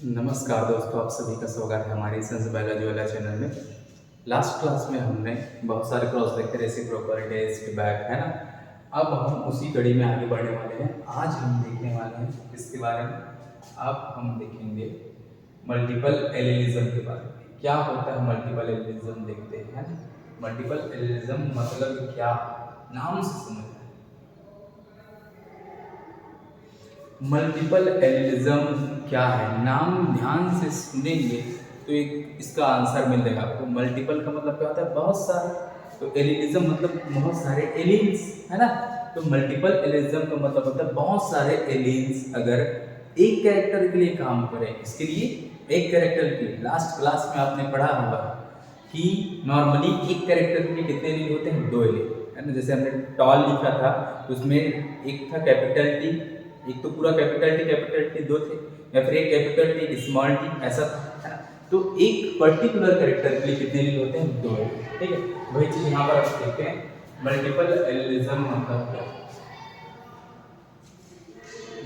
नमस्कार दोस्तों, आप सभी का स्वागत है हमारे साइंस बायोलॉजी वाला चैनल में। लास्ट क्लास में हमने बहुत सारे cross vector reciprocal test back है ना। अब हम उसी कड़ी में आगे बढ़ने वाले हैं। आज हम देखने वाले हैं इसके बारे में। अब हम देखेंगे मल्टीपल एलिलिज्म के बारे में। क्या होता है मल्टीपल एलिलिज्म, देखते हैं। मल्टीपल एलिलिज्म मतलब क्या, नाम से समझ। मल्टीपल एलिलिज्म क्या है, नाम ध्यान से सुनेंगे तो एक इसका आंसर मिल जाएगा आपको। मल्टीपल का मतलब क्या होता है, बहुत सारे। तो एलिलिज्म मतलब बहुत सारे एलियंस, है ना। तो मल्टीपल एलिलिज्म का मतलब होता है बहुत सारे एलियंस अगर एक कैरेक्टर के लिए काम करें। इसके लिए एक कैरेक्टर के लिए लास्ट क्लास में आपने पढ़ा होगा कि नॉर्मली एक कैरेक्टर के लिए कितने एलियन होते हैं, 2 एलियन, है ना। जैसे हमने टॉल लिखा था तो उसमें एक था कैपिटल टी, एक तो पूरा कैपिटल टी 2 थे, या फिर एक कैपिटल टी एक स्मॉल टी, ऐसा था, है ना। तो एक पर्टिकुलर कैरेक्टर के लिए कितने एलियन होते हैं, 2 एलियन, ठीक है। वही चीज यहाँ पर आप देखते हैं मल्टीपल एलिलिज्म मतलब क्या।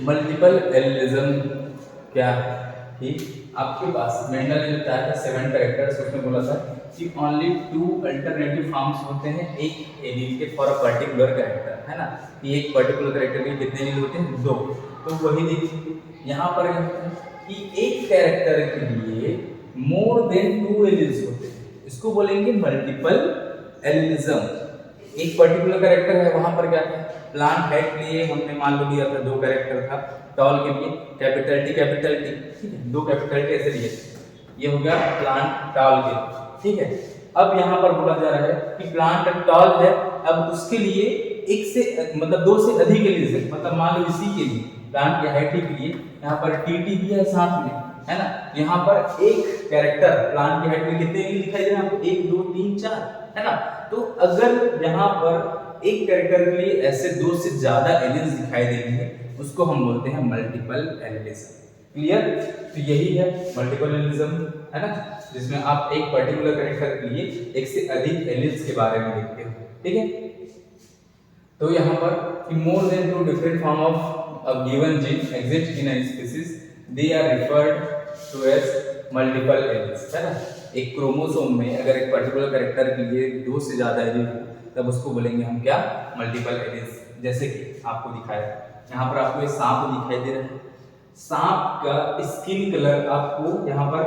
मल्टीपल एलिलिज्म क्या है कि आपके पास मेंडल ने बताया था 7 कैरेक्टर्स, उसमें बोला था कि ओनली 2 अल्टरनेटिव फॉर्म्स होते हैं एक एलील के फॉर अ पर्टिकुलर कैरेक्टर, है ना। कि एक पर्टिकुलर कैरेक्टर के कितने एलील होते हैं, 2। तो वही देखिए यहाँ पर कि एक कैरेक्टर के लिए मोर देन 2 एलील्स होते हैं, इसको बोलेंगे मल्टीपल एलिलिज्म। एक पर्टिकुलर कैरेक्टर है, वहां पर क्या था, प्लांट हेड के लिए हमने मान लो दिया था 2 कैरेक्टर था, टॉल के लिए कैपिटल टी, ठीक है, 2 कैपिटल टी ऐसे लिए, ये हो गया प्लांट टॉल के, ठीक है। अब यहाँ पर बोला जा रहा है कि प्लांट टॉल है, अब उसके लिए एक से मतलब 2 से अधिक एलिल्स है। मतलब मान लो इसी के लिए प्लांट के हाइट के लिए यहाँ पर टी भी है साथ में, है ना। यहाँ पर एक कैरेक्टर प्लांट की हाइट में कितने एलिल दिखाई दे रहे हैं आपको, 1 2 3 4, है ना। तो अगर यहाँ पर एक कैरेक्टर के लिए ऐसे 2 से ज्यादा एलिल्स दिखाई देंगे उसको हम बोलते हैं मल्टीपल एलिलिज्म। क्लियर। तो यही है मल्टीपल एलिलिज्म, है ना, जिसमें आप एक पर्टिकुलर कैरेक्टर के लिए एक से अधिक एलिल्स के बारे में देखते हो, ठीक है। तो यहाँ पर कि more than 2 different form of a given gene exist in a species, they are referred to as multiple alleles, है ना। एक क्रोमोसोम में अगर एक पर्टिकुलर कैरेक्टर के लिए 2 से ज्यादा एलील हो तब उसको बोलेंगे हम क्या, मल्टीपल एलिल्स। जैसे कि आपको दिखाया यहाँ पर आपको ये सांप दिखाई दे रहा है, सांप का स्किन कलर आपको यहाँ पर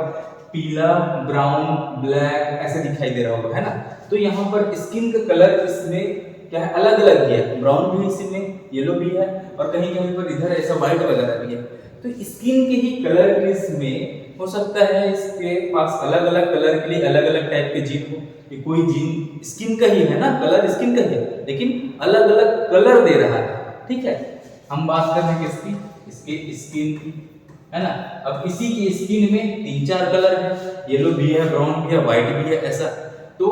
पीला, ब्राउन, ब्लैक ऐसे दिखाई दे रहा होगा, है ना। तो यहाँ पर स्किन का कलर इसमें क्या है, अलग अलग है, ब्राउन भी इसमें, येलो भी है, और कहीं कहीं पर इधर ऐसा व्हाइट वगैरह भी है। तो स्किन के ही कलर के इसमें हो सकता है इसके पास अलग अलग कलर के लिए अलग अलग टाइप के जीन हो। कि कोई जीन स्किन का ही है ना, कलर स्किन का ही है लेकिन अलग अलग कलर दे रहा है, ठीक है। हम बात कर रहे हैं किसकी, इसके स्किन की, है ना। अब इसी की स्किन में 3-4 कलर है, येलो भी है, ब्राउन भी है, व्हाइट भी है, ऐसा। तो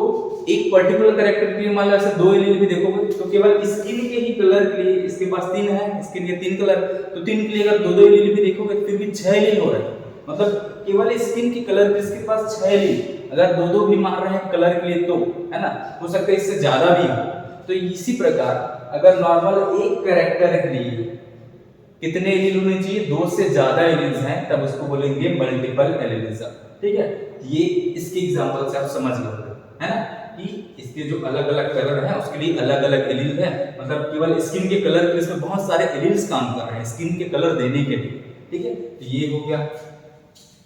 एक पर्टिकुलर कैरेक्टर के लिए मान लो ऐसे 2 एलील भी देखोगे तो केवल स्किन के ही कलर के लिए इसके पास 3 है, इसके लिए 3 कलर, तो 3 के लिए अगर 2-2 एलील भी देखोगे फिर भी 6 एलील हो रहा है। मतलब केवल स्किन की कलर के इसके पास 6 एलील, अगर 2-2 भी मार रहे हैं कलर के लिए तो, है ना, हो सकता है इससे ज्यादा भी हो। तो इसी प्रकार अगर नॉर्मल एक कैरेक्टर के लिए कितने एलील होने चाहिए, 2 से ज्यादा एलील्स हैं तब उसको बोलेंगे मल्टीपल एलिलिज्म, ठीक है। ये इसके एग्जांपल से आप समझ लो, है ना, कि इसके जो अलग अलग कलर हैं उसके लिए अलग अलग एलील है। मतलब केवल स्किन के कलर के लिए इसमें बहुत सारे एलील्स काम कर रहे हैं स्किन के कलर देने के लिए, ठीक है। तो ये हो गया,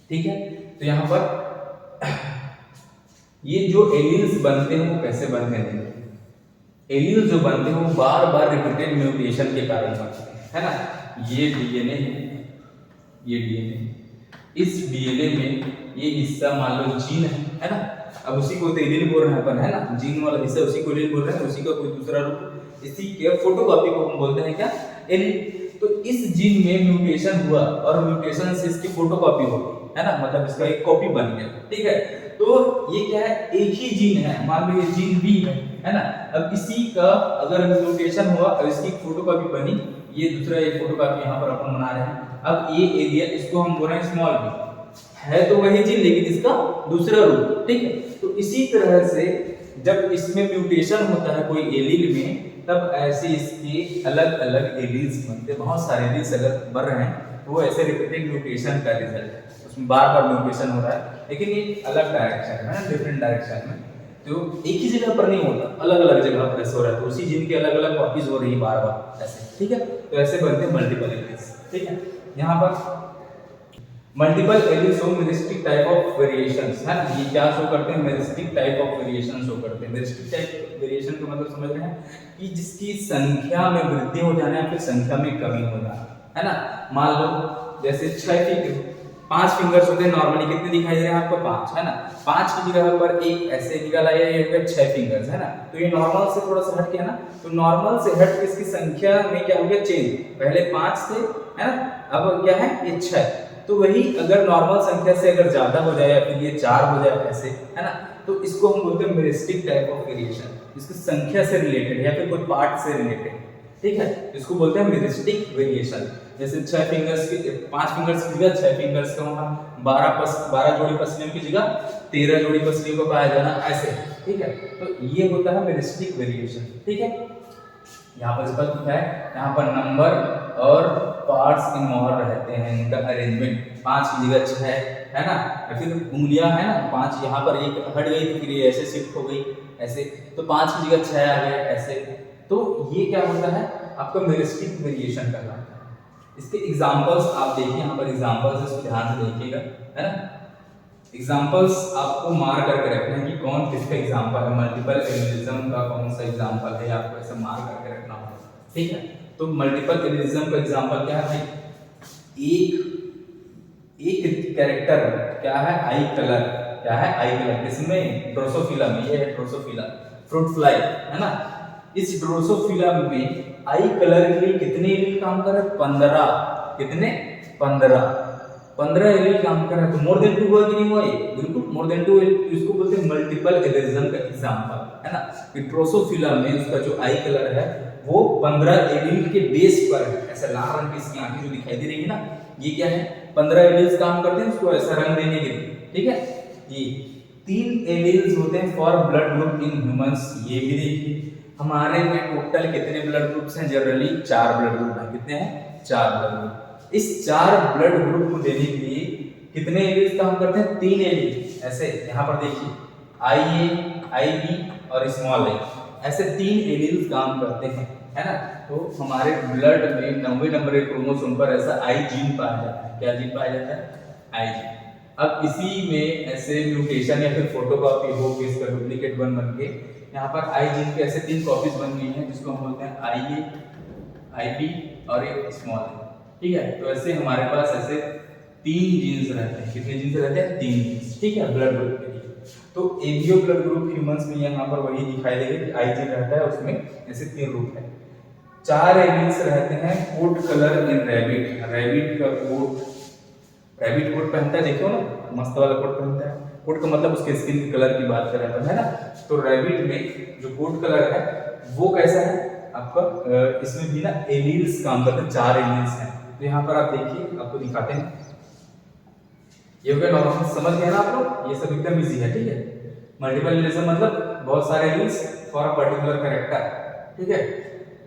ठीक है। तो यहाँ पर ये जो एलील्स बनते हैं वो कैसे बनते हैं, एलील्स जो बनते हैं वो बार बार रिपीटेड म्यूटेशन के कारण बनते हैं, है ना। ये डीएनए है, ये डीएनए, इस डीएनए में ये हिस्सा मान लो जीन है ना। अब उसी को तो एलील बोल रहे हैं अपन, है ना, जीन वाला हिस्सा उसी को एलील बोल रहे हैं, उसी का कोई दूसरा रूप, इसी के फोटोकॉपी को हम बोलते हैं क्या, एलील। तो इस जीन में म्यूटेशन हुआ और म्यूटेशन से इसकी फोटोकॉपी हो गई, है ना, मतलब इसका एक कॉपी बन गया, ठीक है। तो ये क्या है, एक ही जीन है, मान लो ये जीन बी है ना। अब इसी का अगर म्यूटेशन हुआ और इसकी फोटोकॉपी बनी, ये दूसरा एक फोटोकॉपी यहाँ पर अपन बना रहे हैं। अब ये एरिया इसको हम बोल रहे हैं स्मॉल बी, है तो वही जीन लेकिन इसका दूसरा रूप, ठीक है। तो इसी तरह से जब इसमें म्यूटेशन होता है कोई एलील में तब ऐसे इसके अलग अलग एलील्स बनते, बहुत सारे एलील्स अगर बन रहे हैं तो वो ऐसे रिपीटेड म्यूटेशन का रिजल्ट है, उसमें बार बार म्यूटेशन हो रहा है, लेकिन ये अलग डायरेक्शन में, डिफरेंट डायरेक्शन में, तो एक ही जगह पर नहीं होता, अलग अलग जगह पर ऐसे हो रहा है, तो उसी जीन की अलग अलग कॉपीज हो रही है बार बार ऐसे, ठीक है। तो ऐसे बनते हैं मल्टीपल एलील्स, ठीक है। यहाँ पर multiple alleles show meristic type of variations, है ना, ये क्या शो करते हैं, meristic type of variation show करते हैं। मेरिस्टिक टाइप वेरिएशन का मतलब समझ रहे हैं कि जिसकी संख्या में वृद्धि हो जाना या फिर संख्या में कमी हो जाना, है ना। मान लो जैसे 5 फिंगर्स होते हैं नॉर्मली, कितने दिखाई दे रहे हैं आपको, 5, है ना। 5 की जगह पर एक ऐसे निकल आया, ये हो गया 6 फिंगर्स, है ना। तो ये नॉर्मल से थोड़ा सा हट गया ना, तो नॉर्मल से हट के इसकी संख्या में क्या हो गया, चेंज, पहले 5 थे, है ना, अब क्या है, ये 6। तो वही अगर नॉर्मल संख्या से अगर ज्यादा हो जाए या फिर ये 4 हो जाए ऐसे, है ना, तो इसको हम बोलते हैं मेरिस्टिक टाइप ऑफ वेरिएशन, इसकी संख्या से रिलेटेड या फिर कोई पार्ट से रिलेटेड, ठीक है, इसको बोलते हैं मेरिस्टिक वेरिएशन। जैसे 5 फिंगर्स की जगह 6 फिंगर्स का होना, 12 जोड़ी पसलियों की जगह 13 जोड़ी पसलियों का पाया जाना, ऐसे, ठीक है। तो ये होता है मेरिस्टिक वेरिएशन, ठीक है। यहाँ पर स्पष्ट है, यहाँ पर नंबर और पार्ट्स इन्वॉल्व रहते हैं, इनका अरेंजमेंट, 5 की जगह 6, है ना, फिर उंगलियां, है ना, 5 यहाँ पर एक हट गई तो फिर ये ऐसे शिफ्ट हो गई ऐसे, तो 5 की जगह 6 आ गया ऐसे, तो ये क्या होता है, आपका मेरिस्टिक वेरिएशन कहलाता है। इसके एग्जांपल्स आप देखिए, यहाँ पर एग्जांपल्स, इसको ध्यान से देखिएगा, है ना। एग्जांपल्स आपको मार करके रखना है कि कौन किसका एग्जांपल है, मल्टीपल एलिलिज्म का कौन सा एग्जांपल है, आपको ऐसे मार करके रखना होगा, ठीक है। तो मल्टीपल एलिलिज्म का एग्जांपल क्या है, एक कैरेक्टर क्या है, आई कलर, क्या है, आई कलर, किसमें, ड्रोसोफिला में, ये है ड्रोसोफिला, फ्रूट फ्लाई, है ना। इस ड्रोसोफिला में आई कलर के लिए कितने एलील काम कर रहे हैं, 15, कितने, 15 एलील काम कर रहा है, तो मोर देन 2 हुआ कि नहीं हुआ, ये बिल्कुल मोर देन 2, इसको बोलते हैं मल्टीपल एलिलिज्म का एग्जांपल, है ना। कि ड्रोसोफिला में उसका जो आई कलर है वो 15 एलील के बेस पर है, ऐसा लाल रंग की इसकी आंखें जो दिखाई दे रही है ना, ये क्या है, 15 एलील्स काम करते हैं उसको ऐसा रंग देने के लिए, ठीक है। ये 3 एलील्स होते हैं for blood group in humans, ये भी देखिए, हमारे में टोटल कितने ब्लड ग्रुप्स हैं, जनरली 4 ब्लड ग्रुप हैं, कितने हैं, 4 ब्लड ग्रुप। इस 4 ब्लड ग्रुप को देने के लिए कितने एलील्स काम करते हैं, 3 एलील, ऐसे यहाँ पर देखिए, आई ए, आई बी और स्मॉल आई, ऐसे 3 एलील्स काम करते हैं, है ना। तो हमारे ब्लड में 90 नंबर के क्रोमोसोम पर ऐसा आई जीन पाया जाता है, क्या जीन पाया जाता है, आई जीन। अब इसी में ऐसे म्यूटेशन या फिर फोटोकॉपी हो के इसका डुप्लीकेट बन के यहाँ पर आई जीन के ऐसे 3 कॉपीज बन गई हैं, जिसको हम बोलते हैं आई ए, आई बी और एक स्मॉल आई, ठीक है। तो ऐसे हमारे पास ऐसे 3 जीन्स रहते हैं, कितने जीन्स रहते हैं, 3 जीन्स, ठीक है, ब्लड ग्रुप के लिए। तो एबीओ ब्लड ग्रुप ह्यूमंस में यहाँ पर वही दिखाई देगा कि आई जीन रहता है, उसमें ऐसे 3 रूप है। 4 एलील्स रहते हैं coat colour in rabbit, rabbit का कोट, रैबिट कोट पहनता है, देखो ना, मस्त वाला कोट पहनता है, कोट का मतलब उसके स्किन के कलर की बात कर रहे हैं, है ना। तो रैबिट में जो कोट कलर है वो कैसा है आपका, इसमें भी ना एलील्स काम करते हैं, 4 एलील्स हैं। तो यहाँ पर आप देखिए, आपको दिखाते हैं, ये हो गया नॉर्मल, समझ गए ना आप लोग, ये सब एकदम इजी है, ठीक है। मल्टीपल एलिलिज्म मतलब बहुत सारे alleles for a particular character, ठीक है।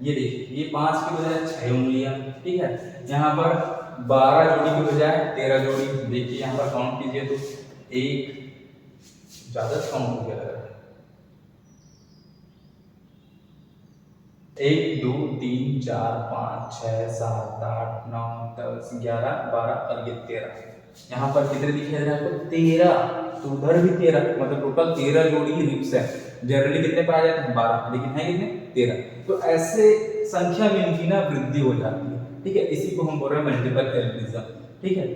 ये देखिए, ये 5 की बजाय 6 उंगलियां, ठीक है। यहाँ पर 12 जोड़ी की बजाय 13 जोड़ी, देखिए यहाँ पर काउंट कीजिए तो एक ज्यादा काउंट हो गया, 1 2 3 4 5 6 7 8 9 10 11 12 और ये 13, यहाँ पर कितने दिखाई दे रहा है आपको, 13, तो उधर भी 13, मतलब टोटल 13 जोड़ी रिप्स है। जनरली कितने पाए जाते हैं, 12, लेकिन है कितने, 13। तो ऐसे संख्या में इनकी ना वृद्धि हो जाती है, ठीक है। इसी को हम बोल रहे हैं मल्टीपल एलिलिज्म, ठीक है।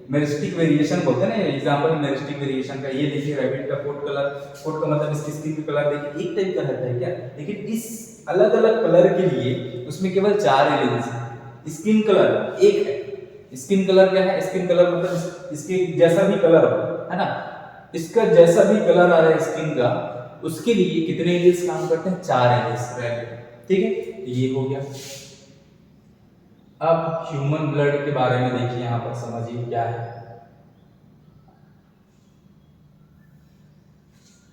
मेरिस्टिक वेरिएशन बोलते हैं ना, एग्जांपल मेरिस्टिक वेरिएशन का ये देखिए, रैबिट का कोट कलर, कोट का मतलब इसकी स्किन का कलर देखिए एक टाइप का रहता है क्या, लेकिन इस अलग अलग कलर के लिए उसमें केवल 4 एलिमेंट्स हैं। स्किन कलर एक है, स्किन कलर क्या है, स्किन कलर मतलब इसके जैसा भी कलर हो, है ना, इसका जैसा भी कलर आ रहा है स्किन का, उसके लिए कितने एलिमेंट्स काम करते हैं, 4 एलिमेंट्स, ठीक है। ये हो गया। अब ह्यूमन ब्लड के बारे में देखिए, यहां पर समझिए क्या है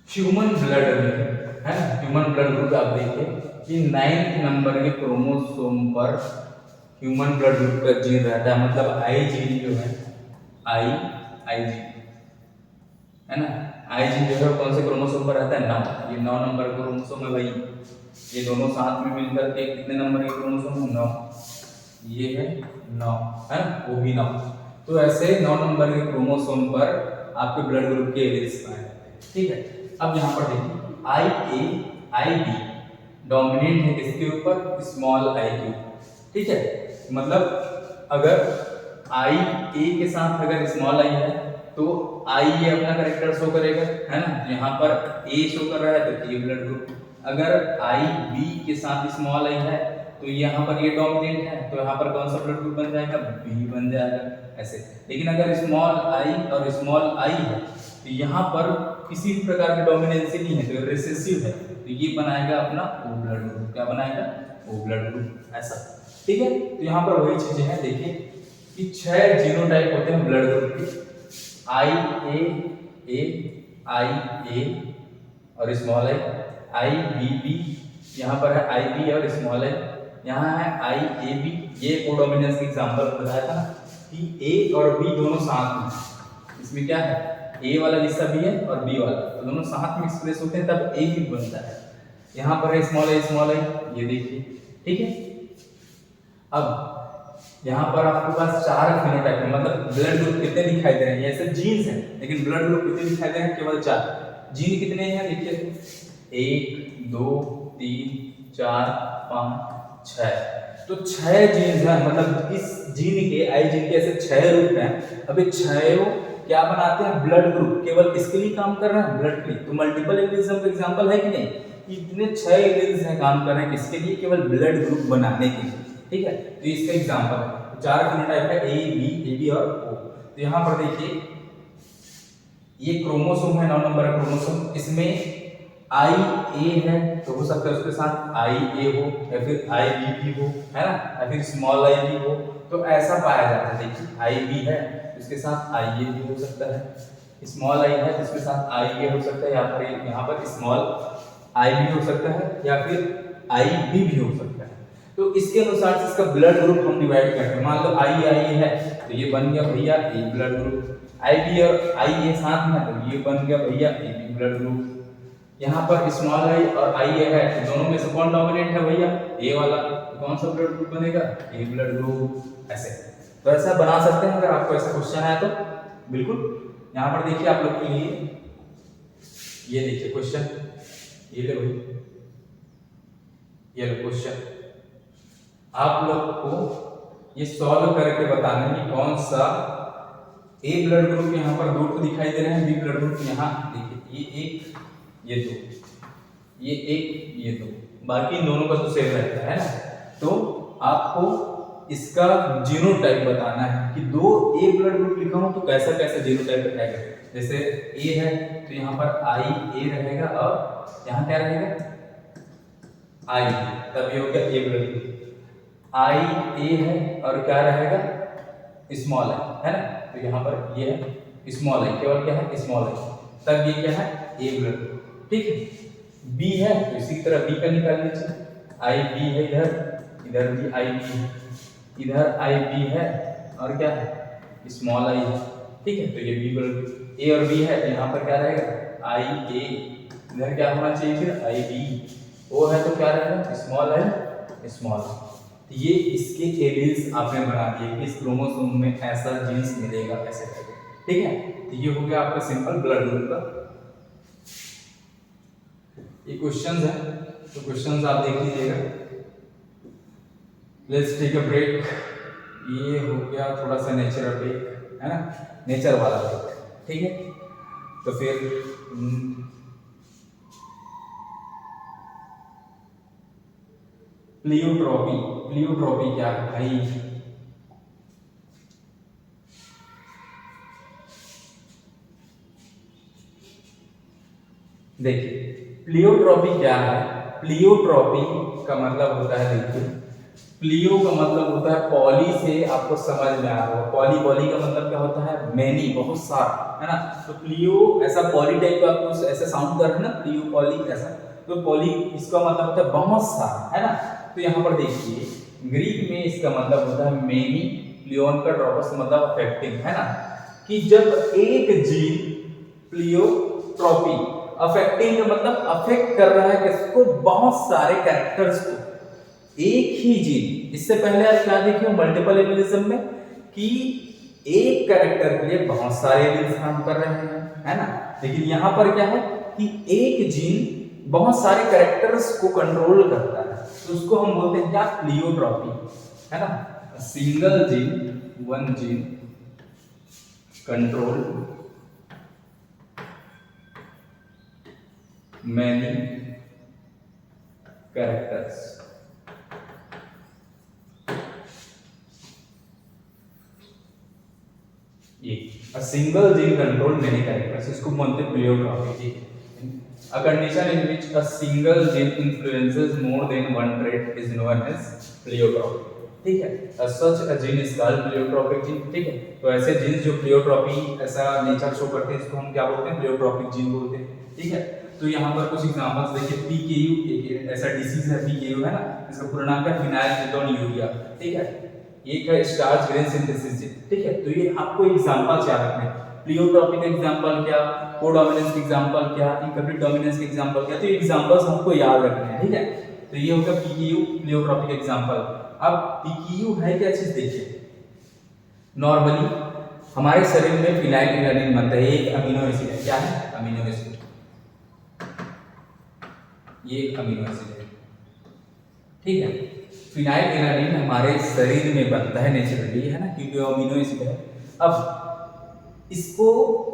ह्यूमन ब्लड में, है ना। ह्यूमन ब्लड ग्रुप आप देखिए, कि 9th नंबर के क्रोमोसोम पर ह्यूमन ब्लड ग्रुप का जीन रहता है, मतलब आई जीन जो है, आई जीन है ना, आई जीन जो है कौन से क्रोमोसोम पर रहता है, 9, ये 9 नंबर क्रोमोसोम है भाई। ये दोनों साथ में मिलकर के कितने नंबर के क्रोमोसोम है, 9, ये है 9, है ना, वो भी 9। तो ऐसे 9 नंबर के क्रोमोसोम पर आपके ब्लड ग्रुप के एलील्स पाए जाते हैं, ठीक है। अब यहाँ पर देखिए आई ए आई बी डोमिनेंट है किसके ऊपर, स्मॉल आई के, ठीक है। मतलब अगर आई ए के साथ अगर स्मॉल आई है तो आई ए अपना कैरेक्टर शो करेगा, है ना, यहाँ पर ए शो कर रहा है तो ए ब्लड ग्रुप। अगर आई बी के साथ स्मॉल आई है तो यहाँ पर ये डोमिनेंट है, तो यहाँ पर कौन सा ब्लड ग्रुप बन जाएगा, बी बन जाएगा ऐसे। लेकिन अगर स्मॉल आई और स्मॉल आई है तो यहाँ पर किसी भी प्रकार की डोमिनेंसी नहीं है, तो रिसेसिव है, तो ये बनाएगा अपना ओ ब्लड ग्रुप। क्या बनाएगा, ओ ब्लड ग्रुप, ऐसा, ठीक है। तो यहाँ पर वही चीजें हैं, देखिए कि 6 जीनोटाइप होते हैं ब्लड ग्रुप के, आई ए आई ए और स्मॉल आई बी बी, यहाँ पर है आई बी और स्मॉल आई, यहाँ है आई ए बी। ये कोडोमिनेंस की एग्जांपल बताया था ना कि ए और बी दोनों साथ में, इसमें क्या है, ए वाला हिस्सा भी है और बी वाला, तो दोनों साथ में एक्सप्रेस होते हैं तब ए भी बनता है। यहाँ पर है स्मॉल आई, ये देखिए, ठीक है। अब यहाँ पर आपके पास 4 फिनोटाइप है, मतलब ब्लड ग्रुप कितने दिखाई दे रहे हैं, ये सब जीन्स हैं लेकिन ब्लड ग्रुप कितने दिखाई दे रहे हैं, केवल 4। जीन कितने हैं देखिए, 1 2 3 4 5 6, तो 6 जीन्स हैं, मतलब इस जीन के आई जीन के ऐसे 6 रूप हैं। अब ये 6 क्या बनाते हैं, ब्लड ग्रुप, केवल इसके लिए काम कर रहे हैं, ब्लड के लिए। तो मल्टीपल एलिलिज्म का एग्जांपल है कि नहीं, इतने 6 एलिल्स हैं काम कर रहे हैं किसके लिए, केवल ब्लड ग्रुप बनाने के लिए, ठीक है। तो इसका एग्जांपल है 4 फिनोटाइप है, ए बी और ओ। तो यहाँ पर देखिए ये क्रोमोसोम है, 9 नंबर का क्रोमोसोम, इसमें आई ए है तो हो सकता है उसके साथ आई ए हो या फिर आई बी भी हो, है ना, या फिर स्मॉल आई भी हो, तो ऐसा पाया जाता है। देखिए आई बी है उसके साथ आई ए भी हो सकता है, स्मॉल आई है जिसके साथ आई ए हो सकता है, या फिर यहाँ पर स्मॉल आई भी हो सकता है या फिर आई बी भी हो सकता है। तो इसके अनुसार से इसका ब्लड ग्रुप हम डिवाइड करते हैं। मान लो आई है तो ये बन गया भैया ए ब्लड ग्रुप, आई बी और आई ए साथ में तो ये बन गया भैया ए बी ब्लड ग्रुप। यहाँ पर स्मॉल आई और आई ए है तो दोनों में से कौन डोमिनेंट है भैया, ए वाला, तो कौन सा ब्लड ग्रुप बनेगा, ए ब्लड ग्रुप। ऐसे तो ऐसा बना सकते हैं अगर आपको ऐसा क्वेश्चन है तो बिल्कुल। यहाँ पर देखिए आप लोग के लिए ये देखिए क्वेश्चन, ये ले भाई, ये लो क्वेश्चन, आप लोग को ये सॉल्व करके बताना है कि कौन सा ए ब्लड ग्रुप यहाँ पर 2 दिखाई दे रहे हैं, बी ब्लड ग्रुप यहाँ देखिए ये 1 ये 2, ये 1 ये 2, बाकी इन दोनों का तो सेम रहता है ना। तो आपको इसका जीनोटाइप बताना है कि 2 ए ब्लड ग्रुप लिखा हूं तो कैसा कैसा जीनोटाइप रहेगा। जैसे ए है तो यहाँ पर आई ए रहेगा और यहाँ क्या रहेगा आई, तब ये हो गया ए ब्लड ग्रुप। आई ए है और क्या रहेगा स्मॉल है ना, तो यहाँ पर ये है स्मॉल है, केवल क्या है स्मॉल है, तब ये क्या है ए ब्लड ग्रुप, ठीक है। बी है तो इसी की तरह बी का निकाल लीजिए, आई बी है इधर भी आई बी है, इधर आई बी है और क्या है स्मॉल आई है, ठीक है। तो ये बी ब्लड ग्रुप, ए और बी है तो यहाँ पर क्या रहेगा आई ए, इधर क्या होना चाहिए फिर आई बी, ओ है तो क्या रहेगा स्मॉल है स्मॉल। तो ये इसके एलील्स आपने बना दिए कि इस क्रोमोसोम में ऐसा जीन्स मिलेगा ऐसे करके, ठीक है। तो ये हो गया आपका सिंपल ब्लड ग्रुप का। ये क्वेश्चंस है तो क्वेश्चंस आप देख लीजिएगा। Let's take a break. ये हो गया थोड़ा सा नेचर ब्रेक, है ना, नेचर वाला ब्रेक, ठीक है। तो फिर प्लियोट्रॉपी क्या है भाई, देखिए प्लियोट्रॉपी क्या है। प्लियोट्रॉपी का मतलब होता है, देखिए प्लियो का मतलब होता है पॉली से, आपको समझ में आ रहा होगा, पॉली का मतलब क्या होता है मैनी, बहुत सारा, है ना। तो प्लियो ऐसा पॉली टाइप का आपको ऐसा साउंड कर रहा है ना, प्लियो पॉली ऐसा, तो पॉली इसका मतलब होता है बहुत सारा, है ना। तो यहाँ पर देखिए ग्रीक में इसका मतलब होता है मेनी, प्लियोन का ड्रॉपस मतलब अफेक्टिंग, है ना, कि जब एक जीन प्लियोट्रॉपी, अफेक्टिंग का मतलब अफेक्ट कर रहा है किसको, बहुत सारे कैरेक्टर्स को, एक ही जीन। इससे पहले आप क्या देखिए मल्टीपल एलिज्म में कि एक कैरेक्टर के लिए बहुत सारे एलील्स काम कर रहे हैं, है ना। लेकिन यहाँ पर क्या है कि एक जीन बहुत सारे कैरेक्टर्स को कंट्रोल करता है, तो उसको हम बोलते हैं क्या, प्लियोट्रॉपी, है ना। Single gene, one gene control many characters. ये a single gene control many characters, इसको बोलते हैं प्लियोट्रॉपी, ठीक है। A condition in which a single gene influences more than one trait is known as pleiotropy, ठीक है। As such a gene is called pleiotropic gene, ठीक है। तो ऐसे जीन्स जो प्लियोट्रॉपी ऐसा नेचर शो करते हैं इसको हम क्या बोलते हैं, प्लियोट्रॉपिक जीन बोलते हैं, ठीक है। तो यहाँ पर कुछ एग्जांपल्स देखिए, PKU एक ऐसा डिसीज है, PKU है ना, इसका पूरा नाम क्या है, फिनाइलकेटोन्यूरिया, ठीक है। एक है स्टार्च ग्रेन सिंथेसिस, ठीक है। तो ये आपको एग्जांपल याद रखने हैं, प्लियोट्रॉपिक का एग्जांपल क्या, कोडोमिनेंस का एग्जांपल क्या, इनकम्प्लीट डोमिनेंस का एग्जांपल क्या, तो ये एग्जांपल्स हमको याद रखने हैं, ठीक है। तो ये होगा PKU प्लियोट्रॉपिक एग्जांपल। अब PKU है क्या चीज देखिए, नॉर्मली हमारे शरीर में फिनाइलएलानिन बनता है, एक अमीनो एसिड है, क्या है, अमीनो एसिड, ये एक अमीनो एसिड है, ठीक है। फिनाइलएलानिन हमारे शरीर में बनता है नेचुरली, है ना, क्योंकि वो अमीनो एसिड है। अब इसको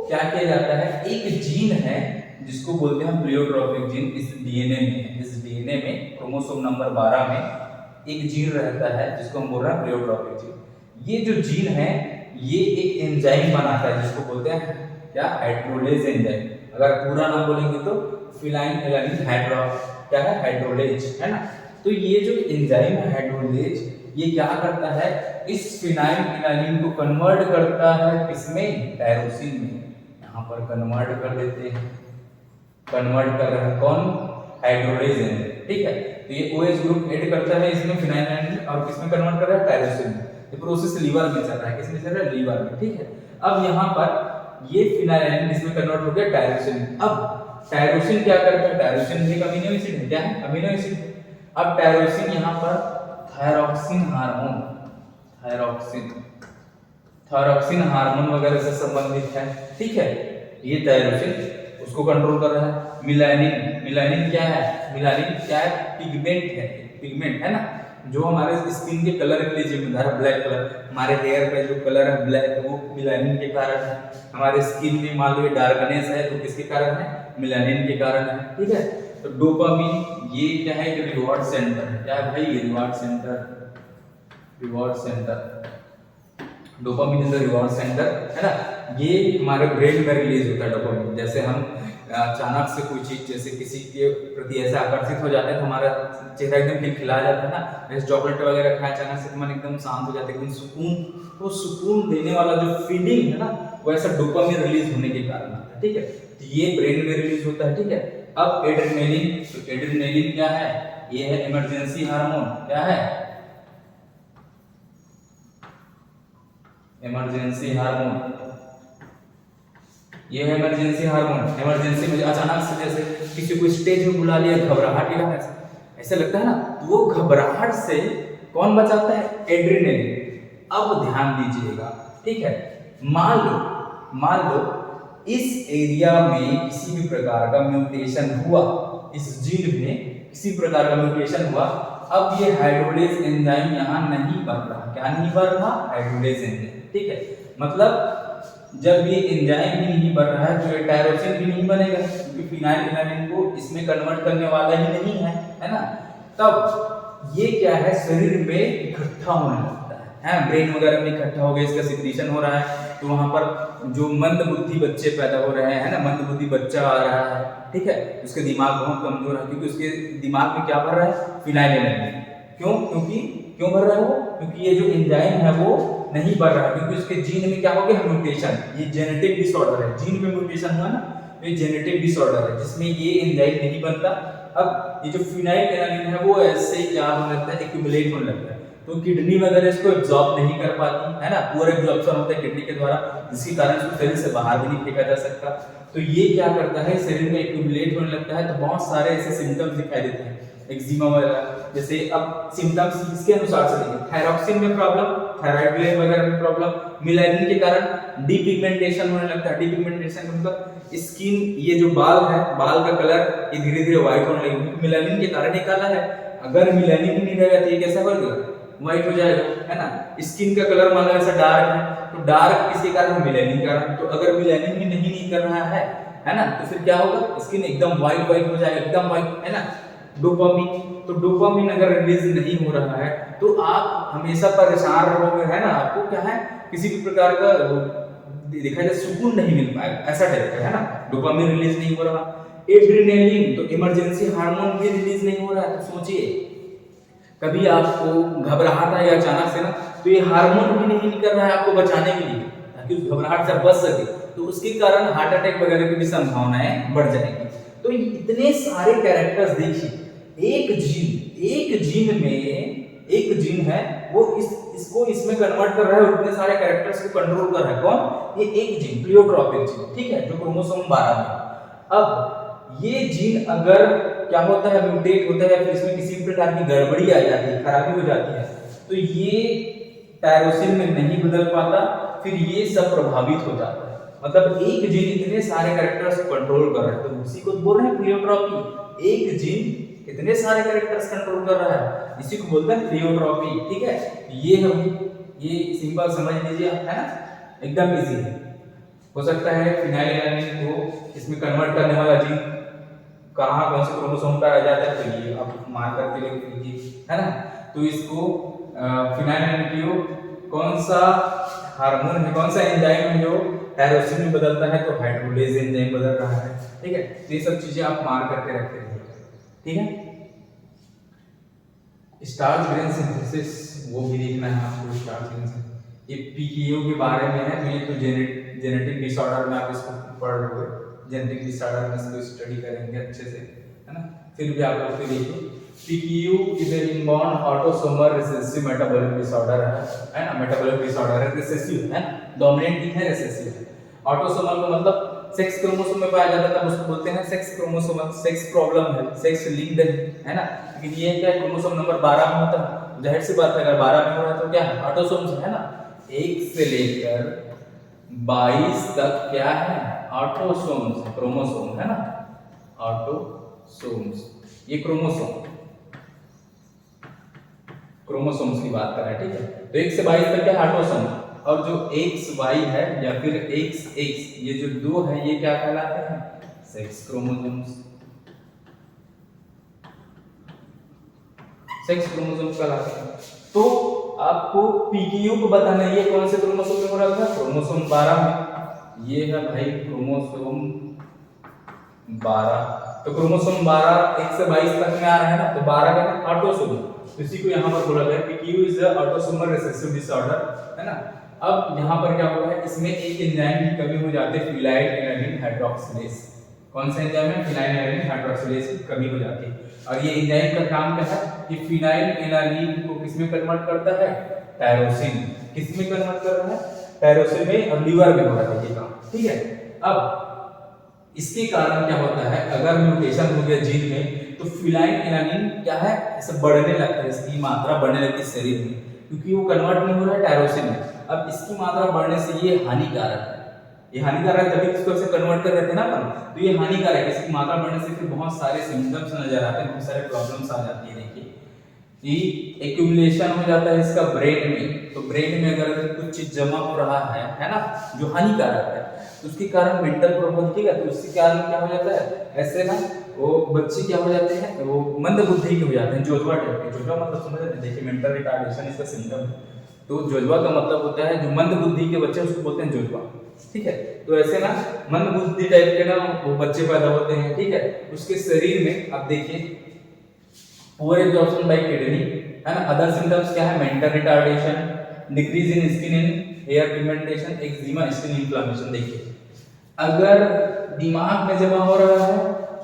क्या किया जाता है, एक जीन है जिसको बोलते हैं प्लियोट्रॉपिक जीन, इस डीएनए में, इस डीएनए में क्रोमोसोम नंबर 12 में एक जीन रहता है जिसको हम बोल रहे हैं प्लियोट्रॉपिक जीन। ये जो जीन है ये एक एंजाइम बनाता है जिसको बोलते हैं क्या, हाइड्रोलेज एंजाइम। अगर पूरा नाम बोलेंगे तो फिनाइलएलानिन हाइड्रो क्या है, हाइड्रोलेज, है ना। तो ये जो एंजाइम है हाइड्रोलेज, ये क्या करता है, इस फिनाइलएलानिन को कन्वर्ट करता है किसमें, टायरोसिन में। यहाँ पर कन्वर्ट कर देते हैं, कन्वर्ट कर रहा है कौन, हाइड्रोलेज एंजाइम, ठीक है। तो ये OH ग्रुप ऐड करता है इसमें फिनाइलएलानिन, और किसमें कन्वर्ट कर रहा है, टायरोसिन में। ये प्रोसेस लीवर में चल रहा है, किसमें चल रहा है, लीवर में, ठीक है। अब यहाँ पर ये फिनाइलएलानिन इसमें कन्वर्ट हो गया टायरोसिन में। अब टायरोसिन क्या करता है, टायरोसिन एक अमीनो एसिड है, क्या है, अमीनो एसिड है। अब टायरोसिन यहाँ पर थायरॉक्सिन हार्मोन, थायरॉक्सिन हार्मोन वगैरह से संबंधित है, ठीक है। ये टायरोसिन उसको कंट्रोल कर रहा है। मिलानिन क्या है, मिलानिन क्या है, पिगमेंट है, पिगमेंट, है ना, जो हमारे स्किन के कलर के लिए जिम्मेदार है, ब्लैक कलर। हमारे हेयर का जो कलर है ब्लैक, वो मिलानिन के कारण है। हमारे स्किन में मान लो डार्कनेस है तो किसके कारण है, मिलानिन के कारण है, ठीक है। तो डोपामिन ये क्या है, कि रिवॉर्ड सेंटर है, क्या है भाई, reward centre, reward centre, dopamine is the reward centre, है ना। ये हमारे ब्रेन में रिलीज होता है डोपामिन। जैसे हम अचानक से कोई चीज, जैसे किसी के प्रति ऐसे आकर्षित हो जाते हैं तो हमारा चेहरा एकदम खिलखिला जाता है ना, जैसे चॉकलेट वगैरह खाए अचानक से तो मन एकदम शांत हो जाता है, एकदम सुकून, तो सुकून देने वाला जो फीलिंग है ना, वो ऐसा डोपामिन रिलीज होने के कारण आता है, ठीक है। तो ये ब्रेन में रिलीज होता है, ठीक है। अब एड्रेनलिन, तो एड्रेनलिन क्या है, ये है इमरजेंसी हार्मोन, क्या है, इमरजेंसी हार्मोन, ये है इमरजेंसी हार्मोन। इमरजेंसी में अचानक से जैसे किसी को स्टेज में बुला लिया, घबराहट ही रहा, ऐसा लगता है ना, तो वो घबराहट से कौन बचाता है, एड्रेनलिन। अब ध्यान दीजिएगा, ठीक है, मान लो इस एरिया में किसी भी प्रकार का म्यूटेशन हुआ, इस जीन में किसी प्रकार का म्यूटेशन हुआ। अब ये हाइड्रोलेज एंजाइम यहाँ नहीं बन रहा, क्या नहीं बन रहा, हाइड्रोलेज एंजाइम, ठीक है। मतलब जब ये एंजाइम भी नहीं बन रहा है तो ये टायरोसिन भी नहीं बनेगा, क्योंकि फिनाइलएलानिन को इसमें कन्वर्ट करने वाला ही नहीं है, है ना। तब ये क्या है, शरीर में इकट्ठा होने लगता है, ब्रेन वगैरह में इकट्ठा हो गया, इसका सिक्रीशन हो रहा है। तो वहां पर जो मंद बुद्धि बच्चे पैदा हो रहे हैं ना, मंद बुद्धि बच्चा आ रहा है, ठीक है, उसके दिमाग बहुत कमजोर है, क्योंकि उसके दिमाग में क्या भर रहा है, फिनाइलएलानिन। क्यों भर रहा है वो, क्योंकि ये जो एंजाइम है वो नहीं बढ़ रहा है, क्योंकि उसके जीन में क्या हो गया, म्यूटेशन। ये जेनेटिक डिसऑर्डर है, जीन में म्यूटेशन हुआ ना, तो ये जेनेटिक डिसऑर्डर है जिसमें ये एंजाइम नहीं बनता, अब ये जो फिनाइल एलानिन है वो ऐसे क्या होने लगता है, एक्यूमुलेट होने लगता है, तो किडनी वगैरह इसको एब्जॉर्ब नहीं कर पाती है ना, पूरा एब्जॉर्प्शन होता है किडनी के द्वारा, जिसके कारण इसको शरीर से बाहर भी नहीं फेंका जा सकता। तो ये क्या करता है, शरीर में एक्यूमुलेट होने लगता है, तो बहुत सारे ऐसे सिम्टम्स दिखाई देते हैं एक्जिमा वगैरह। जैसे अब सिम्टम्स इसके अनुसार से देखिए, थायरॉक्सिन में प्रॉब्लम, थायराइड ग्लैंड वगैरह में प्रॉब्लम, मेलानिन के कारण डीपिगमेंटेशन होने लगता है। डीपिगमेंटेशन मतलब स्किन, ये जो बाल है, बाल का कलर ये धीरे धीरे व्हाइट होने लगेगा, मेलानिन के कारण ये काला है। अगर मेलानिन नहीं रहेगा तो ये कैसा होगा, व्हाइट हो जाएगा, है ना। स्किन का कलर मान लो ऐसा डार्क है, तो डार्क किसके कारण, मेलानिन के कारण। तो अगर मेलानिन भी नहीं कर रहा है ना, तो फिर क्या होगा, स्किन एकदम व्हाइट व्हाइट हो जाएगा, एकदम व्हाइट, है ना। डोपामिन, तो डोपामिन अगर रिलीज नहीं हो रहा है तो आप हमेशा परेशान रहोगे, है ना, आपको क्या है, किसी भी प्रकार का देखा जाए सुकून नहीं मिल पाएगा, ऐसा टाइप का, है ना। डोपामिन रिलीज नहीं हो रहा। एड्रेनालिन, तो इमरजेंसी हार्मोन भी रिलीज नहीं हो रहा है। तो सोचिए, कभी आपको घबराहट आई अचानक से ना, तो ये हार्मोन भी नहीं निकल रहा है आपको बचाने के लिए, ताकि उस घबराहट से बच सके, तो उसके कारण हार्ट अटैक वगैरह की भी संभावनाएं बढ़ जाएंगी। तो इतने सारे कैरेक्टर्स देखिए, एक जीन में एक जीन है वो इसको इसमें कन्वर्ट कर रहा है, उतने सारे कैरेक्टर्स को कंट्रोल कर रहा है। कौन, ये एक जीन, प्लियोट्रोपिक जीन, ठीक है, जो क्रोमोसोम 12 में। अब ये जीन अगर क्या होता है, म्यूटेट होता है, या फिर इसमें किसी प्रकार की गड़बड़ी आ जाती है, खराबी हो जाती है, तो ये टायरोसिन में नहीं बदल पाता, फिर ये सब प्रभावित हो जाता है। मतलब एक जीन इतने सारे कैरेक्टर्स को कंट्रोल कर रहा है, तो उसी को बोल रहे हैं प्लियोट्रोपी। एक जीन इतने सारे कैरेक्टर्स कंट्रोल कर रहा है, इसी को बोलते हैं प्लियोट्रोपी, ठीक है। ये हम, ये सिंपल समझ लीजिए, है ना, एकदम इजी है। हो सकता है फिनाइलएलानिन को इसमें कन्वर्ट करने वाला जीन कहाँ, कौन से क्रोमोसोम पर आ जाता है, तो ये आप मार्क करके लिख लीजिए, है ना। तो इसको फिनाइलएलानिन को कौन सा हार्मोन है, कौन सा एंजाइम है जो टायरोसिन में बदलता है, तो हाइड्रोलेज एंजाइम बदल रहा है, ठीक है। तो ये सब चीजें आप मार्क करके रखते रहिए, ठीक है। स्टार्च ग्रेन सिंथेसिस वो भी देखना है आपको, स्टार्च ग्रेन सिंथेसिस ये पीकेयू के बारे में है, तो ये तो जेनेटिक डिसऑर्डर में आप इसको पढ़ लोगे, जेनेटिक डिसऑर्डर में इसको स्टडी करेंगे अच्छे से, है ना। फिर भी आप लोग देखिए, PKU is an inborn autosomal recessive metabolic disorder है ना, मेटाबॉलिक डिसऑर्डर है, रिसेसिव है, डोमिनेंट नहीं है, रिसेसिव है। ऑटोसोमल का मतलब सेक्स क्रोमोसोम में पाया जाता है, उसको बोलते हैं सेक्स क्रोमोसोम, सेक्स प्रॉब्लम है, सेक्स लिंक्ड है ना। लेकिन ये क्या, क्रोमोसोम नंबर 12 में होता है, जाहिर सी बात है अगर 12 में हो रहा है तो क्या है, ऑटोसोम्स है ना। 1 से लेकर 22 तक क्या है, ऑटोसोम्स, क्रोमोसोम है ना, ऑटोसोम्स, ये क्रोमोसोम्स की बात कर रहे हैं, ठीक है। तो 1 से 22 तक क्या है, ऑटोसोम। और जो XY है या फिर XX, ये जो दो है, ये क्या कहलाते हैं, सेक्स क्रोमोसोम्स, सेक्स क्रोमोसोम्स कहलाते हैं। तो आपको पीक्यू को बताना है, ये कौन से क्रोमोसोम में हो रहा था, क्रोमोसोम 12 में। ये है भाई क्रोमोसोम 12, तो क्रोमोसोम 12 1 से 22 तक में आ रहा है ना, तो 12 का ऑटोसोम, इसी को यहाँ पर बोला गया PQ is the autosomal recessive disorder, है ना। अब यहाँ पर क्या होता है, इसमें एक एंजाइम की कमी हो जाती है, फिनाइलएलानिन हाइड्रोक्सिलेज। कौन सा एंजाइम है, फिनाइलएलानिन हाइड्रोक्सिलेज की कमी हो जाती है। और ये एंजाइम का काम क्या है, कि फिनाइलएलानिन को किसमें कन्वर्ट करता है, टायरोसिन। किसमें कन्वर्ट कर रहा है, टायरोसिन में, और लीवर में हो रहा है ये काम, ठीक है। अब इसके कारण क्या होता है, अगर म्यूटेशन हो गया जीन में, तो फिनाइलएलानिन क्या है, ऐसे बढ़ने लगता है, इसकी मात्रा बढ़ने लगती है शरीर में, क्योंकि वो कन्वर्ट नहीं हो रहा है टायरोसिन में। अब इसकी मात्रा बढ़ने से ये हानिकारक है, ये हानिकारक है, तभी इसको ऐसे कन्वर्ट कर रहे थे ना अपन, तो ये हानिकारक है। इसकी मात्रा बढ़ने से फिर बहुत सारे सिम्टम्स नजर आते हैं, बहुत सारे प्रॉब्लम्स आ जाती है। देखिए, कि एक्यूमुलेशन हो जाता है इसका ब्रेन में, तो ब्रेन में अगर कुछ चीज जमा हो रहा है ना, जो हानिकारक है, तो उसके कारण मेंटल प्रॉब्लम, ठीक है, तो उसके कारण क्या हो जाता है, ऐसे ना वो बच्चे क्या हो जाते हैं, वो मंद बुद्धि के हो जाते हैं, जोजवा टाइप के। जोजवा मतलब समझ रहे हैं, देखिए मेंटल रिटार्डेशन इसका सिम्टम है। तो जोजवा का मतलब होता है जो मंद बुद्धि के बच्चे, उसको बोलते हैं जोजवा, ठीक है। तो ऐसे ना मंद बुद्धि टाइप के ना वो बच्चे पैदा होते हैं, ठीक है। उसके शरीर में आप देखिए, पुअर एब्जॉर्प्शन बाय किडनी, है ना। अदर सिम्टम्स क्या है, mental retardation, decrease in skin and hair pigmentation, eczema, skin inflammation. देखिए, अगर दिमाग में जमा हो रहा है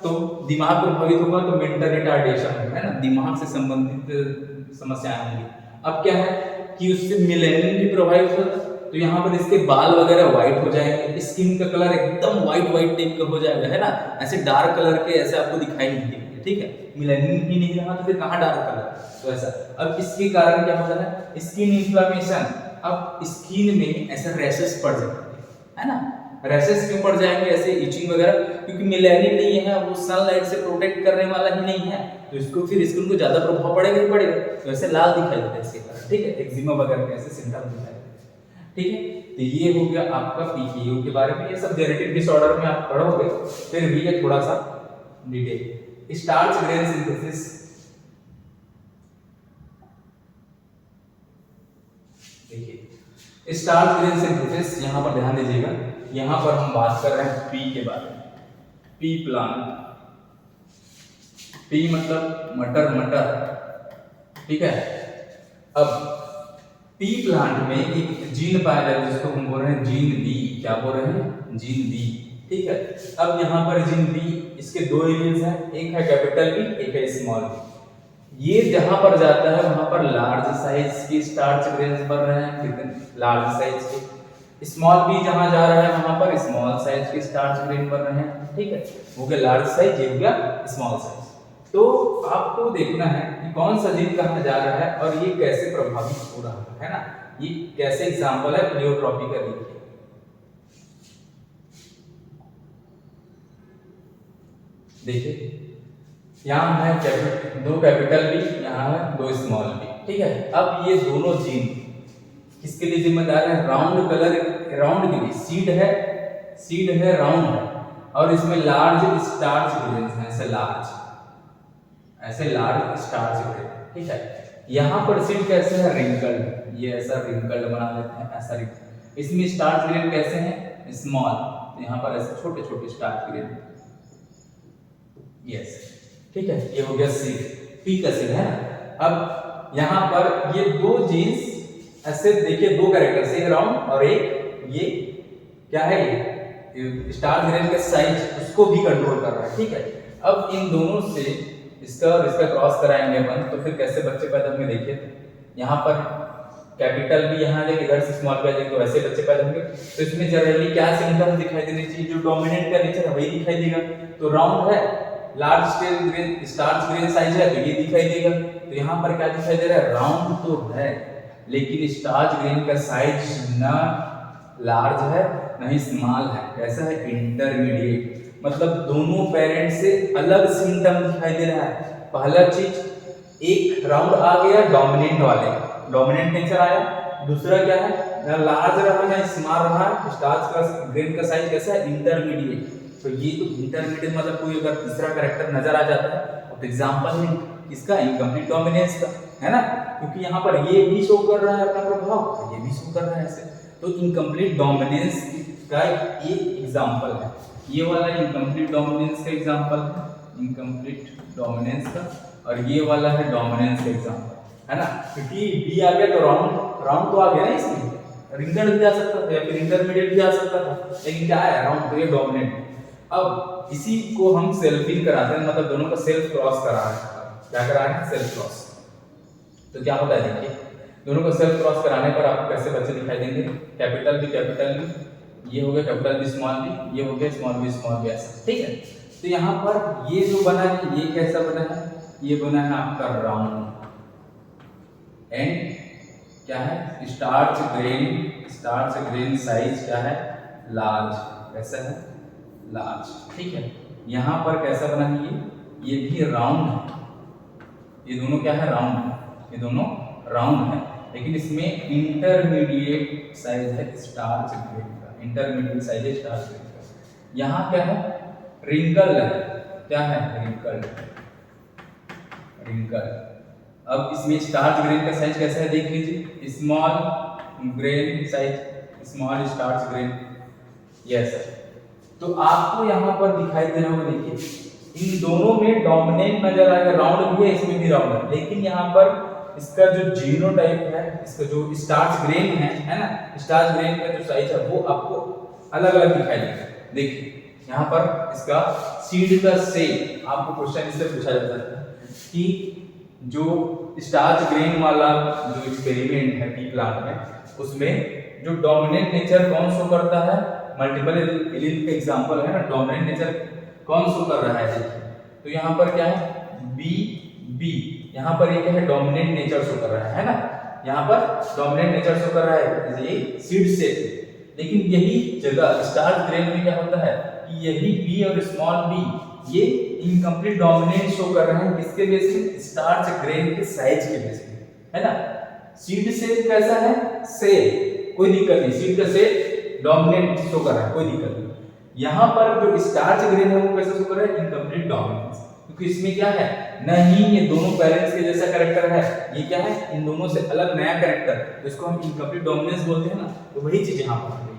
तो दिमाग प्रभावित होगा तो मेंटल रिटार्डेशन है ना, दिमाग से संबंधित समस्याएं होंगी। अब क्या है कि उससे मिलेनियम भी प्रभावित होता है, तो यहाँ पर इसके बाल वगैरह व्हाइट हो जाएंगे, स्किन का कलर एकदम व्हाइट टाइप का हो जाएगा, है ना, ऐसे डार्क कलर के ऐसे आपको दिखाई नहीं देंगे, ठीक है। मिलेनियम ही नहीं रहा तो फिर कहाँ डार्क कलर, तो ऐसा। अब इसके कारण क्या होता है, स्किन इन्फ्लेमेशन। अब स्किन में ऐसे रैशेस पड़ जाते हैं, है ना, रैशेस क्यों पड़ जाएंगे, ऐसे इचिंग वगैरह, क्योंकि मेलानिन नहीं है, वो सनलाइट से प्रोटेक्ट करने वाला ही नहीं है, तो इसको फिर स्किन को ज्यादा प्रभाव पड़ेगा ही पड़ेगा, तो ऐसे लाल दिखाई देता है इसके कारण, ठीक है, एक्जिमा वगैरह के ऐसे सिम्टम दिखाई देते हैं, ठीक है। तो ये हो गया आपका पीकेयू के बारे में, ये सब जेनेटिक डिसऑर्डर में आप पढ़ोगे, फिर भी ये थोड़ा सा डिटेल। स्टार्च ग्रेन सिंथेसिस, देखिए स्टार्च ग्रेन सिंथेसिस, यहाँ पर ध्यान दीजिएगा, यहाँ पर हम बात कर रहे हैं पी के बारे में, पी प्लांट, पी मतलब मटर, ठीक है। अब पी प्लांट में एक जीन पाया जाता है जिसको हम बोल रहे हैं जीन बी, क्या बोल रहे हैं, जीन बी, ठीक है। अब यहाँ पर जीन बी, इसके दो एलिमेंट्स हैं, एक है कैपिटल बी, एक है स्मॉल बी। ये जहां पर जाता है वहां पर लार्ज साइज की स्टार्च ग्रेन्स बन रहे हैं, कितने लार्ज साइज के। स्मॉल बी जहां जा रहा है वहां पर स्मॉल साइज के स्टार्च ग्रेन बन रहे हैं, ठीक है, हो गया लार्ज साइज, ये हो गया स्मॉल साइज। तो आपको देखना है कि कौन सा जीन कहां जा रहा है और ये कैसे प्रभावित हो रहा है ना, ये कैसे एग्जांपल है प्लेयोट्रॉपी का, देखिए यहाँ है दो कैपिटल बी, यहाँ है दो स्मॉल बी, ठीक है। अब ये दोनों जीन किसके लिए जिम्मेदार है, राउंड कलर, राउंड के लिए, सीड है राउंड है, और इसमें लार्ज स्टार्च ग्रेन्स हैं, ऐसे लार्ज स्टार्च ग्रेन, ठीक है। यहाँ पर सीड कैसे है, रिंकल्ड, ये ऐसा रिंकल्ड बना लेते हैं, ऐसा रिंकल्ड। इसमें स्टार्च ग्रेन कैसे हैं, स्मॉल, तो यहाँ पर ऐसे छोटे छोटे स्टार्च ग्रेन, यस, ठीक है। ये हो गया सीड, पी का सीड है ना। अब यहाँ पर ये दो जीन्स ऐसे देखिए, दो कैरेक्टर्स, एक राउंड और एक ये क्या है, ये स्टार्च ग्रेन का साइज उसको भी कंट्रोल कर रहा है, ठीक है। अब इन दोनों से इसका और इसका क्रॉस कराएंगे अपन, तो फिर कैसे बच्चे पैदा होंगे, देखिए यहाँ पर कैपिटल भी यहाँ जाएगा, इधर से स्मॉल पे जाएगा, तो ऐसे बच्चे पैदा होंगे। तो इसमें जनरली क्या सिम्टम्स दिखाई देने चाहिए, जो डोमिनेंट का नेचर है वही दिखाई देगा। तो राउंड है, large scale grain, starch grain size है, तो ये दिखाई देगा। तो यहाँ पर क्या दिखाई दे रहा है, राउंड तो है लेकिन स्टार्च ग्रेन का साइज ना लार्ज है ना ही स्मॉल है, कैसा है, इंटरमीडिएट, मतलब दोनों पेरेंट से अलग सिम्टम दिखाई दे रहा है। पहला चीज, एक राउंड आ गया डोमिनेंट वाले, डोमिनेंट नेचर आया। दूसरा क्या है, ना लार्ज रहा ना स्मॉल रहा, स्टार्च का ग्रेन का साइज कैसा है, इंटरमीडिएट। तो ये तो इंटरमीडिएट मतलब कोई अगर तीसरा कैरेक्टर नजर आ जाता है तो एग्जांपल है किसका, इनकम्प्लीट डोमिनेंस का, है ना, क्योंकि यहाँ पर ये भी शो कर रहा है अपना प्रभाव, ये भी शो कर रहा है ऐसे, तो इनकम्प्लीट डोमिनेंस का एक एग्जांपल है, ये वाला इनकम्प्लीट डोमिनेंस का एग्जांपल है, इनकम्प्लीट डोमिनेंस का, और ये वाला है डोमिनेंस का एग्जांपल, है ना, क्योंकि बी आ गया तो राउंड तो आ गया ना, इसमें रिंगल भी आ सकता था या फिर इंटरमीडिएट भी आ सकता था, लेकिन क्या है, राउंड, तो ये डोमिनेंट। अब इसी को हम सेल्फिंग कराते हैं, मतलब दोनों का सेल्फ क्रॉस करा रहे हैं, क्या करा रहे हैं, सेल्फ क्रॉस। तो क्या होता है, देखिए दोनों को सेल्फ क्रॉस कराने पर आपको कैसे बच्चे दिखाई देंगे, कैपिटल बी, ये हो गया कैपिटल बी स्मॉल बी, ये हो गया स्मॉल बी ऐसा, ठीक है। तो यहाँ पर ये जो बना है, ये कैसा बना है, ये बना है आपका राउंड, एंड क्या है, स्टार्च ग्रेन साइज क्या है, लार्ज, कैसा है, लार्ज, ठीक है। यहाँ पर कैसा बना है, ये भी राउंड है, ये दोनों क्या है, राउंड, ये दोनों राउंड है, लेकिन इसमें इंटरमीडिएट साइज है स्टार्च ग्रेन का, इंटरमीडिएट साइज है स्टार्च ग्रेन का। यहाँ क्या है, रिंकल है, क्या है, रिंकल। अब इसमें स्टार्च ग्रेन का साइज कैसा है, देख लीजिए, small grain size, small starch grain, yes. तो आपको यहाँ पर दिखाई दे रहा होगा, देखिए इन दोनों में डोमिनेंट नजर आएगा, राउंड भी है, इसमें भी राउंड है, लेकिन यहाँ पर इसका जो जीनोटाइप है, इसका जो स्टार्च ग्रेन है ना, स्टार्च ग्रेन का जो साइज है वो आपको अलग अलग दिखाई देगा। देखिए यहाँ पर इसका सीड का शेप आपको क्वेश्चन इससे पूछा जा सकता है कि जो स्टार्च ग्रेन वाला जो एक्सपेरिमेंट है पी प्लांट में, उसमें जो डोमिनेंट नेचर कौन शो करता है, मल्टीपल एलील का एग्जांपल है ना, डोमिनेंट नेचर कौन शो कर रहा है देखिए। तो यहाँ पर क्या है बी बी, यहाँ पर ये क्या है डोमिनेंट नेचर शो कर रहा है ना, यहाँ पर डोमिनेंट नेचर शो कर रहा है ये सीड शेप। लेकिन यही जगह स्टार्च ग्रेन में क्या होता है कि यही बी और स्मॉल बी ये इनकम्प्लीट डोमिनेंस शो कर रहे हैं, किसके बेस पे, स्टार्च ग्रेन के साइज के बेस पे, है ना। सीड शेप कैसा है, सेम, कोई दिक्कत नहीं, सीड का शेप डोमिनेंट शो कर रहा है, कोई दिक्कत नहीं। यहाँ पर जो स्टार्च ग्रेन है वो कैसा शो कर रहा है, इनकम्प्लीट डोमिनेंस, क्योंकि इसमें क्या है नहीं ये दोनों पेरेंट्स के जैसा कैरेक्टर है, ये क्या है इन दोनों से अलग नया कैरेक्टर, तो इसको हम इनकम्प्लीट डोमिनेंस बोलते हैं ना, तो वही चीज यहाँ पर है।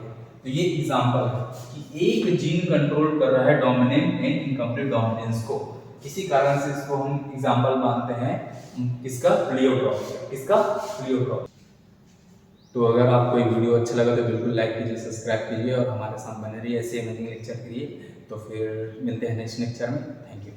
तो ये एग्जांपल है कि एक जीन कंट्रोल कर रहा है डोमिनेंट एंड इनकम्प्लीट डोमिनेंस को, इसी कारण से इसको हम एग्जांपल मानते हैं किसका, प्लियोट्रॉपी, किसका, प्लियोट्रॉपी। तो अगर आपको ये वीडियो अच्छा लगा तो बिल्कुल लाइक कीजिए, सब्सक्राइब कीजिए और हमारे साथ बने रहिए ऐसे अमेजिंग लेक्चर के लिए। तो फिर मिलते हैं नेक्स्ट लेक्चर में, थैंक यू।